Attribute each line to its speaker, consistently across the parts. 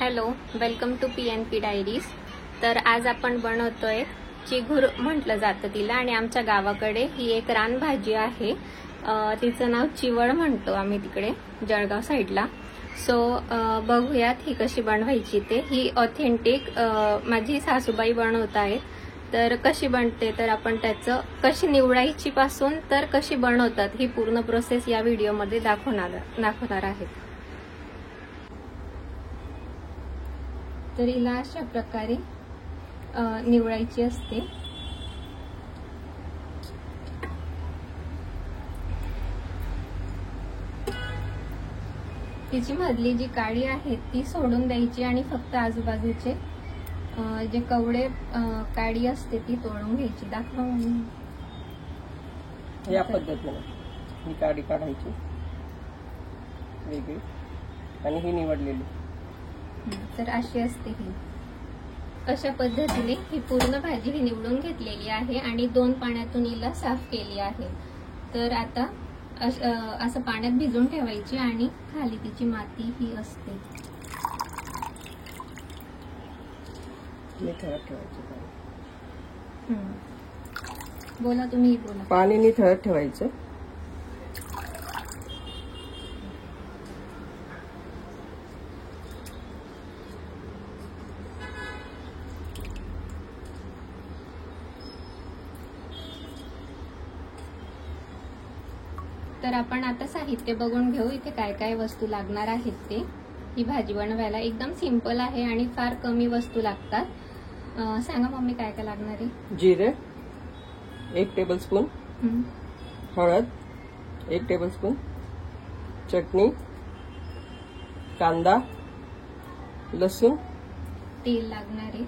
Speaker 1: Hello, welcome to PNP diaries. तर आज आपण बनवतोय चिघूर म्हटलं जातं तिला, आणि आमच्या गावाकडे ही एक रानभाजी आहे। तिचं नाव चिवळ म्हणतो आम्ही तिकडे जळगाव साईडला। सो बघूयात ही कशी बनवायची ते। ही ऑथेंटिक माझी सासूबाई बनवत आहेत। तर कशी बनते, तर आपण त्याचं कशी निवडायची पासून तर कशी बनवतात ही पूर्ण प्रोसेस या व्हिडिओमध्ये दाखवणार आहेत। तर हिला अशा प्रकारे निवडायची असते। तिची मधली जी काडी आहे ती सोडून द्यायची आणि फक्त आजूबाजूचे जे कवडे काडी असते ती तोडून घ्यायची। दाखवा
Speaker 2: या पद्धतीने ही काडी काढायची वेगळी आणि ही निवडलेली।
Speaker 1: तर अशी असते ही। अशा पद्धतीने ही पूर्ण भाजी ही निवडून घेतलेली आहे आणि 2 पाण्यातून हिला साफ केली आहे। तर आता असं पाण्यात भिजून ठेवायची आणि खाली तिची माती ही असते।
Speaker 2: निथळत ठेवायचं।
Speaker 1: बोला, तुम्ही बोला।
Speaker 2: पाणी निथळत ठेवायचं।
Speaker 1: तर आपण आता साहित्य बघून घेऊ, इथे काय काय वस्तू लागणार आहेत ते। ही भाजी बनवायला एकदम सिंपल आहे आणि फार कमी वस्तू लागतात। सांगा मम्मी, काय काय लागणार आहे?
Speaker 2: जिरे 1 टेबलस्पून, हळद 1 टेबलस्पून, चटणी, कांदा, लसूण,
Speaker 1: तेल लागणार आहे,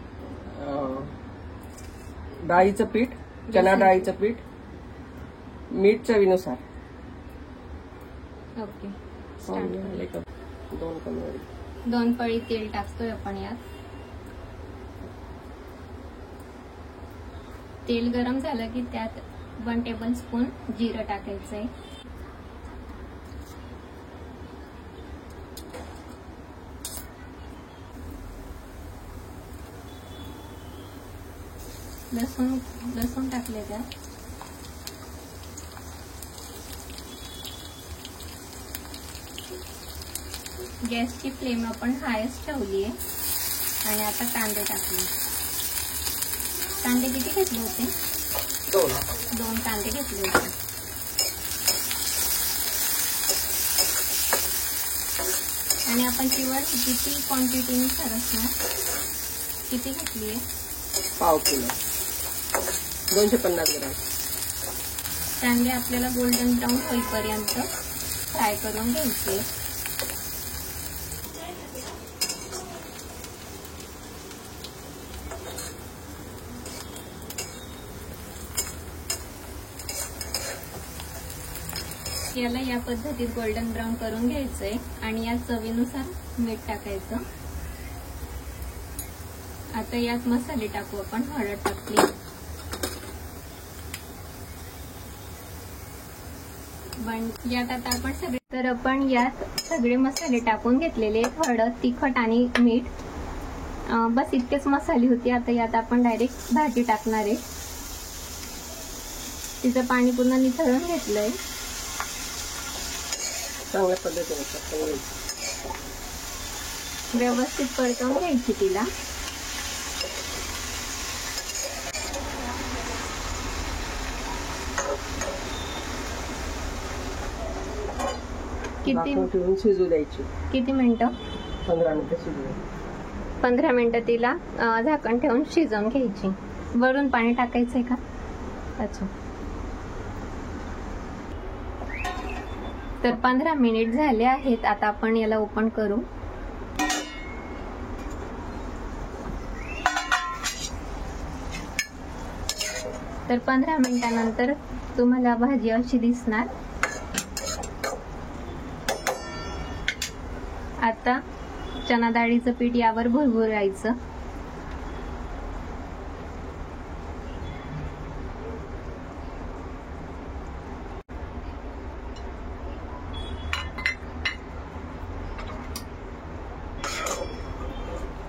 Speaker 2: डाळीचं पीठ, चना डाळीचं पीठ, मीठ चवीनुसार।
Speaker 1: ओके,
Speaker 2: 2
Speaker 1: पळी तेल टाकतोय आपण यात। तेल गरम झालं की त्यात 1 टेबलस्पून जिरं टाकायचंय। लसूण टाकले त्यात। गॅसची फ्लेम आपण हायस्ट ठेवली आहे आणि आता कांदे टाकले। कांदे किती घेतले होते? 2 कांदे घेतले होते। आणि आपण चिवळ किती क्वांटिटीनुसार असणार, किती घेतली आहे?
Speaker 2: पाव किलो, 250 ग्रॅम।
Speaker 1: कांदे आपल्याला गोल्डन ब्राऊन होईपर्यंत फ्राय करून घ्यायचे। याला या पद्धतीत गोल्डन ब्राऊन करून घ्यायचंय आणि या चवीनुसार मीठ टाकायचं। आता यात मसाले टाकू आपण। हळद टाकली, यात आता आपण यात सगळे मसाले टाकून घेतलेले। हळद, तिखट आणि मीठ, बस इतकेच मसाले होते। आता यात आपण डायरेक्ट भाजी टाकणार आहे। तिचं पाणी पूर्ण निथळून घेतलंय।
Speaker 2: चांगल्या पद्धतीने
Speaker 1: व्यवस्थित परतवून घ्यायची तिला।
Speaker 2: ठेवून शिजू द्यायची।
Speaker 1: किती मिनिटं?
Speaker 2: 15 मिनिटं शिजू द्यायची।
Speaker 1: 15 मिनिटं तिला झाकण ठेवून शिजवून घ्यायची। वरून पाणी टाकायचंय का? अच्छा। तर 15 मिनिट झाले आहेत। आता आपण याला ओपन करू। तर 15 मिनिटांनंतर तुम्हाला भाजी अशी दिसणार। आता चना डाळीचं पीठ यावर भुरभुरायचं।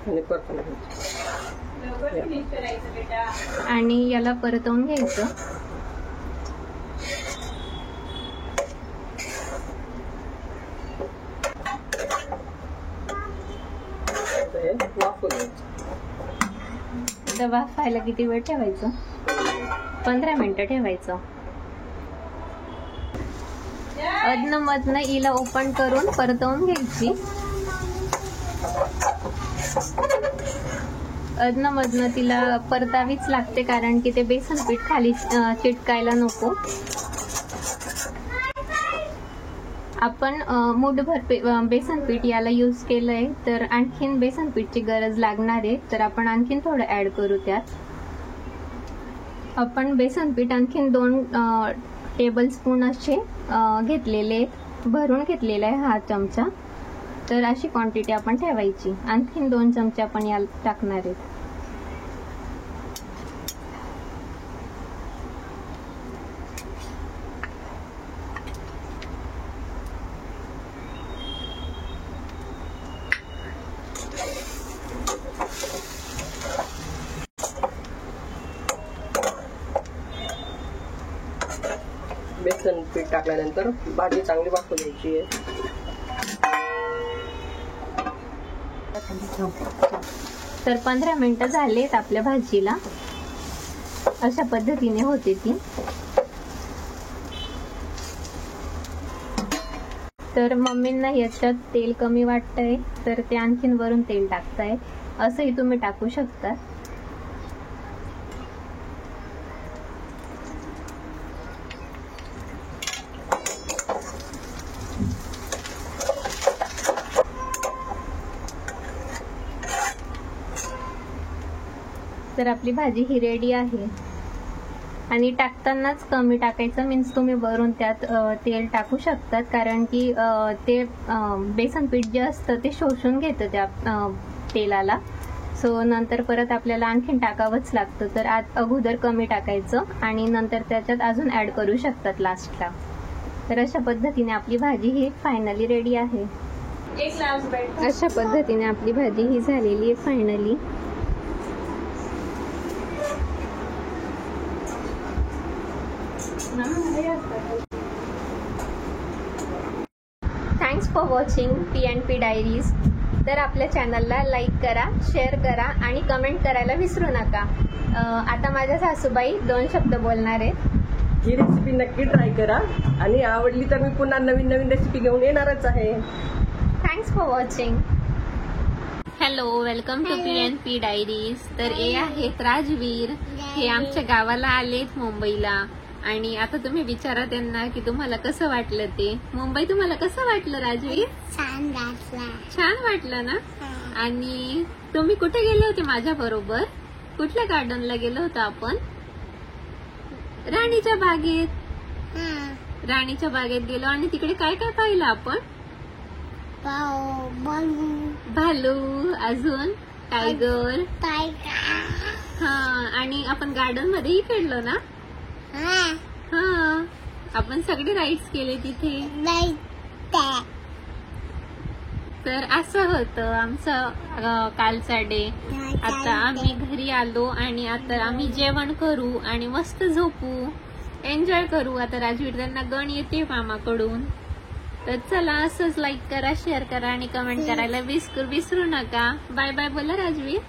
Speaker 2: आणि परतून घ्यायचं.
Speaker 1: आणि याला परतवून घ्यायचं.
Speaker 2: हे वाफवून घ्यायचं.
Speaker 1: तर वाफायला किती वेळ ठेवायचं? 15 मिनिटं ठेवायचं. अदनमधनं हिला ओपन करून परतवून घ्यायची. अदनमधनं तिला परतावीच लागते, कारण की ते बेसन पीठ खाली चिटकायला नको. आपण मूठभर बेसन पीठ याला यूज केलंय, तर आणखीन बेसन पीठची गरज लागणार आहे, तर आपण आणखीन थोडं ऍड करू त्यात. आपण बेसन पीठ आणखीन 2 टेबलस्पून असे घेतलेले, भरून घेतलेला आहे हा चमचा. तर अशी क्वांटिटी आपण ठेवायची. आणखीन 2 चमचे आपण याला टाकणार आहेत.
Speaker 2: बेसन पीठ टाकल्यानंतर भाजी चांगली वाफवून घ्यायची आहे.
Speaker 1: तर 15 मिनिटं झालेत आपल्या भाजीला. अशा पद्धतीने होते ती. तर मम्मींना याच्यात तेल कमी वाटतंय, तर ते आणखीन वरून तेल टाकताय. असंही तुम्ही टाकू शकता. तर आपली भाजी ही रेडी आहे. आणि टाकतानाच कमी टाकायचं, मीन्स तुम्ही वरून त्यात तेल टाकू शकतात, कारण की ते बेसन पीठ जे असतं ते शोषून घेतं त्या तेलाला. सो नंतर परत आपल्याला आणखीन टाकावंच लागतं. तर अगोदर कमी टाकायचं आणि नंतर त्याच्यात अजून ऍड करू शकतात लास्टला. तर अशा पद्धतीने आपली भाजी ही फायनली रेडी आहे. अशा पद्धतीने आपली भाजी ही झालेली आहे finally. Thanks for watching P&P diaries. तर आपल्या चॅनलला लाईक करा, शेअर करा आणि कमेंट करायला विसरू नका. आता माझ्या सासूबाई 2 शब्द बोलणार आहेत.
Speaker 2: ही रेसिपी नक्की ट्राय करा आणि आवडली तर मी पुन्हा नवीन नवीन रेसिपी घेऊन येणारच आहे.
Speaker 1: Thanks for watching. Hello, welcome to P&P diaries. तर हे आहेत राजवीर. हे आमच्या गावाला आलेत मुंबईला. आणि आता तुम्ही विचारा त्यांना की तुम्हाला कसं वाटलं ते. मुंबई तुम्हाला कसं वाटलं राजवीर?
Speaker 3: छान वाटलं.
Speaker 1: छान वाटलं ना. आणि तुम्ही कुठे गेले होते माझ्या बरोबर? कुठल्या गार्डनला गेलो होतो आपण? राणीच्या बागेत. राणीच्या बागेत गेलो आणि तिकडे काय काय पाहिलं आपण? भालू, अजून टायगर. हा, आणि आपण गार्डन मध्येही खेळलो ना. हा, आपण सगळे राईड्स केले तिथे. तर असं होतं आमचं कालचा डे. आता आम्ही घरी आलो आणि आता आम्ही जेवण करू आणि मस्त झोपू, एन्जॉय करू. आता राजवीर त्यांना गण येते मामाकडून. तर चला, असंच लाईक करा, शेअर करा आणि कमेंट करायला विसरू नका. बाय बाय बोला राजवीर.